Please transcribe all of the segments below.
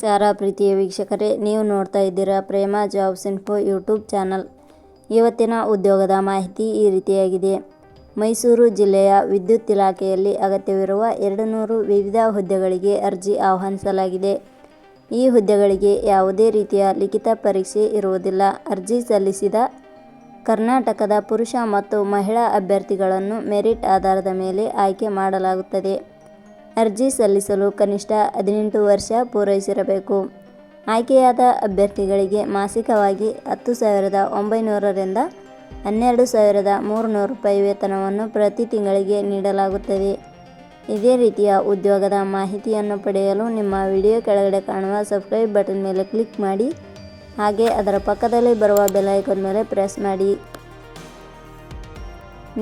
ನಮಸ್ಕಾರ ಪ್ರೀತಿಯ ವೀಕ್ಷಕರೇ, ನೀವು ನೋಡ್ತಾ ಇದ್ದೀರಾ ಪ್ರೇಮ ಜಾಬ್ಸ್ ಇನ್ಫೋ ಯೂಟ್ಯೂಬ್ ಚಾನಲ್. ಇವತ್ತಿನ ಉದ್ಯೋಗದ ಮಾಹಿತಿ ಈ ರೀತಿಯಾಗಿದೆ. ಮೈಸೂರು ಜಿಲ್ಲೆಯ ವಿದ್ಯುತ್ ಇಲಾಖೆಯಲ್ಲಿ ಅಗತ್ಯವಿರುವ 200 ವಿವಿಧ ಹುದ್ದೆಗಳಿಗೆ ಅರ್ಜಿ ಆಹ್ವಾನಿಸಲಾಗಿದೆ. ಈ ಹುದ್ದೆಗಳಿಗೆ ಯಾವುದೇ ರೀತಿಯ ಲಿಖಿತ ಪರೀಕ್ಷೆ ಇರುವುದಿಲ್ಲ. ಅರ್ಜಿ ಸಲ್ಲಿಸಿದ ಕರ್ನಾಟಕದ ಪುರುಷ ಮತ್ತು ಮಹಿಳಾ ಅಭ್ಯರ್ಥಿಗಳನ್ನು ಮೆರಿಟ್ ಆಧಾರದ ಮೇಲೆ ಆಯ್ಕೆ ಮಾಡಲಾಗುತ್ತದೆ. ಅರ್ಜಿ ಸಲ್ಲಿಸಲು ಕನಿಷ್ಠ 18 ವರ್ಷ ಪೂರೈಸಿರಬೇಕು. ಆಯ್ಕೆಯಾದ ಅಭ್ಯರ್ಥಿಗಳಿಗೆ ಮಾಸಿಕವಾಗಿ 10,900 ರಿಂದ 12,300 ರೂಪಾಯಿ ವೇತನವನ್ನು ಪ್ರತಿ ತಿಂಗಳಿಗೆ ನೀಡಲಾಗುತ್ತದೆ. ಇದೇ ರೀತಿಯ ಉದ್ಯೋಗದ ಮಾಹಿತಿಯನ್ನು ಪಡೆಯಲು ನಿಮ್ಮ ವಿಡಿಯೋ ಕೆಳಗಡೆ ಕಾಣುವ ಸಬ್ಸ್ಕ್ರೈಬ್ ಬಟನ್ ಮೇಲೆ ಕ್ಲಿಕ್ ಮಾಡಿ, ಹಾಗೆ ಅದರ ಪಕ್ಕದಲ್ಲಿ ಬರುವ ಬೆಲ್ ಐಕಾನ್ ಮೇಲೆ ಪ್ರೆಸ್ ಮಾಡಿ.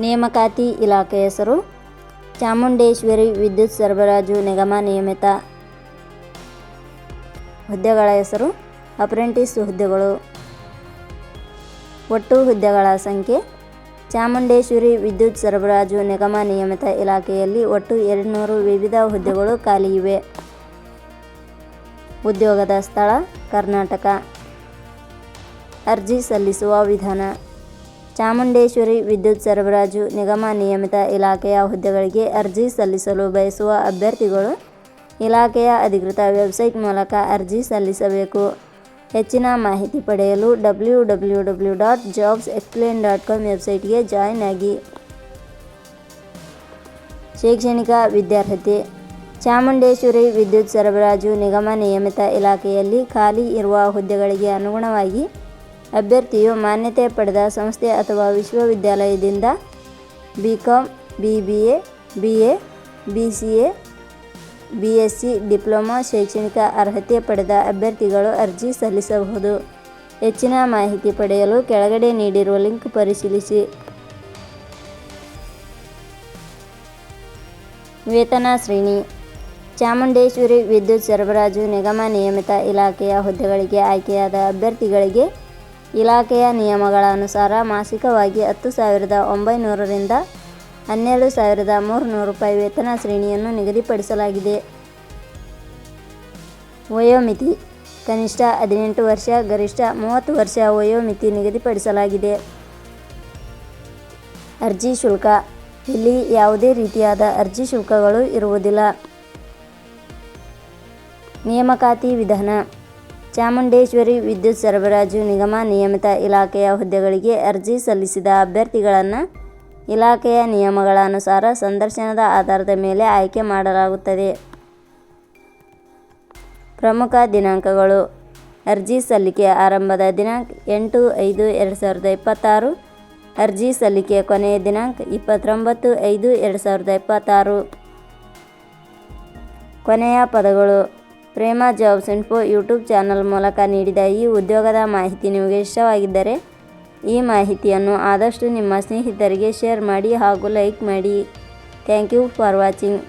ನೇಮಕಾತಿ ಇಲಾಖೆ ಹೆಸರು ಚಾಮುಂಡೇಶ್ವರಿ ವಿದ್ಯುತ್ ಸರಬರಾಜು ನಿಗಮ ನಿಯಮಿತ. ಹುದ್ದೆಗಳ ಹೆಸರು ಅಪ್ರೆಂಟಿಸ್ ಹುದ್ದೆಗಳು. ಒಟ್ಟು ಹುದ್ದೆಗಳ ಸಂಖ್ಯೆ ಚಾಮುಂಡೇಶ್ವರಿ ವಿದ್ಯುತ್ ಸರಬರಾಜು ನಿಗಮ ನಿಯಮಿತ ಇಲಾಖೆಯಲ್ಲಿ ಒಟ್ಟು 200 ವಿವಿಧ ಹುದ್ದೆಗಳು ಖಾಲಿ ಇವೆ. ಉದ್ಯೋಗದ ಸ್ಥಳ ಕರ್ನಾಟಕ. ಅರ್ಜಿ ಸಲ್ಲಿಸುವ ವಿಧಾನ. ಚಾಮುಂಡೇಶ್ವರಿ ವಿದ್ಯುತ್ ಸರಬರಾಜು ನಿಗಮ ನಿಯಮಿತ ಇಲಾಖೆಯ ಹುದ್ದೆಗಳಿಗೆ ಅರ್ಜಿ ಸಲ್ಲಿಸಲು ಬಯಸುವ ಅಭ್ಯರ್ಥಿಗಳು ಇಲಾಖೆಯ ಅಧಿಕೃತ ವೆಬ್ಸೈಟ್ ಮೂಲಕ ಅರ್ಜಿ ಸಲ್ಲಿಸಬೇಕು. ಹೆಚ್ಚಿನ ಮಾಹಿತಿ ಪಡೆಯಲು www.jobsexplain.com ವೆಬ್ಸೈಟ್ಗೆ ಜಾಯಿನ್ ಆಗಿ. ಶೈಕ್ಷಣಿಕ ವಿದ್ಯಾರ್ಹತೆ. ಚಾಮುಂಡೇಶ್ವರಿ ವಿದ್ಯುತ್ ಸರಬರಾಜು ನಿಗಮ ನಿಯಮಿತ ಇಲಾಖೆಯಲ್ಲಿ ಖಾಲಿ ಇರುವ ಹುದ್ದೆಗಳಿಗೆ ಅನುಗುಣವಾಗಿ ಅಭ್ಯರ್ಥಿಯು ಮಾನ್ಯತೆ ಪಡೆದ ಸಂಸ್ಥೆ ಅಥವಾ ವಿಶ್ವವಿದ್ಯಾಲಯದಿಂದ BCom, BBA, BA, BCA, BSc diploma ಶೈಕ್ಷಣಿಕ ಅರ್ಹತೆ ಪಡೆದ ಅಭ್ಯರ್ಥಿಗಳು ಅರ್ಜಿ ಸಲ್ಲಿಸಬಹುದು. ಹೆಚ್ಚಿನ ಮಾಹಿತಿ ಪಡೆಯಲು ಕೆಳಗಡೆ ನೀಡಿರುವ ಲಿಂಕ್ ಪರಿಶೀಲಿಸಿ. ವೇತನ ಶ್ರೇಣಿ. ಚಾಮುಂಡೇಶ್ವರಿ ವಿದ್ಯುತ್ ಸರಬರಾಜು ನಿಗಮ ನಿಯಮಿತ ಇಲಾಖೆಯ ಹುದ್ದೆಗಳಿಗೆ ಆಯ್ಕೆಯಾದ ಅಭ್ಯರ್ಥಿಗಳಿಗೆ ಇಲಾಖೆಯ ನಿಯಮಗಳ ಅನುಸಾರ ಮಾಸಿಕವಾಗಿ 10,900 ರಿಂದ 12,300 ರೂಪಾಯಿ ವೇತನ ಶ್ರೇಣಿಯನ್ನು ನಿಗದಿಪಡಿಸಲಾಗಿದೆ. ವಯೋಮಿತಿ ಕನಿಷ್ಠ 18 ವರ್ಷ, ಗರಿಷ್ಠ 30 ವರ್ಷ ವಯೋಮಿತಿ ನಿಗದಿಪಡಿಸಲಾಗಿದೆ. ಅರ್ಜಿ ಶುಲ್ಕ. ಇಲ್ಲಿ ಯಾವುದೇ ರೀತಿಯಾದ ಅರ್ಜಿ ಶುಲ್ಕಗಳು ಇರುವುದಿಲ್ಲ. ನೇಮಕಾತಿ ವಿಧಾನ. ಚಾಮುಂಡೇಶ್ವರಿ ವಿದ್ಯುತ್ ಸರಬರಾಜು ನಿಗಮ ನಿಯಮಿತ ಇಲಾಖೆಯ ಹುದ್ದೆಗಳಿಗೆ ಅರ್ಜಿ ಸಲ್ಲಿಸಿದ ಅಭ್ಯರ್ಥಿಗಳನ್ನು ಇಲಾಖೆಯ ನಿಯಮಗಳ ಅನುಸಾರ ಸಂದರ್ಶನದ ಆಧಾರದ ಮೇಲೆ ಆಯ್ಕೆ ಮಾಡಲಾಗುತ್ತದೆ. ಪ್ರಮುಖ ದಿನಾಂಕಗಳು. ಅರ್ಜಿ ಸಲ್ಲಿಕೆ ಆರಂಭದ ದಿನಾಂಕ 8/5/2026. ಅರ್ಜಿ ಸಲ್ಲಿಕೆ ಕೊನೆಯ ದಿನಾಂಕ 29/5/2026. ಕೊನೆಯ ಪದಗಳು. ಪ್ರೇಮ ಜಾಬ್ಸ್ ಇನ್ಫೋ ಯೂಟ್ಯೂಬ್ ಚಾನಲ್ ಮೂಲಕ ನೀಡಿದ ಈ ಉದ್ಯೋಗದ ಮಾಹಿತಿ ನಿಮಗೆ ಇಷ್ಟವಾಗಿದ್ದರೆ ಈ ಮಾಹಿತಿಯನ್ನು ಆದಷ್ಟು ನಿಮ್ಮ ಸ್ನೇಹಿತರಿಗೆ ಶೇರ್ ಮಾಡಿ ಹಾಗೂ ಲೈಕ್ ಮಾಡಿ. Thank you for watching.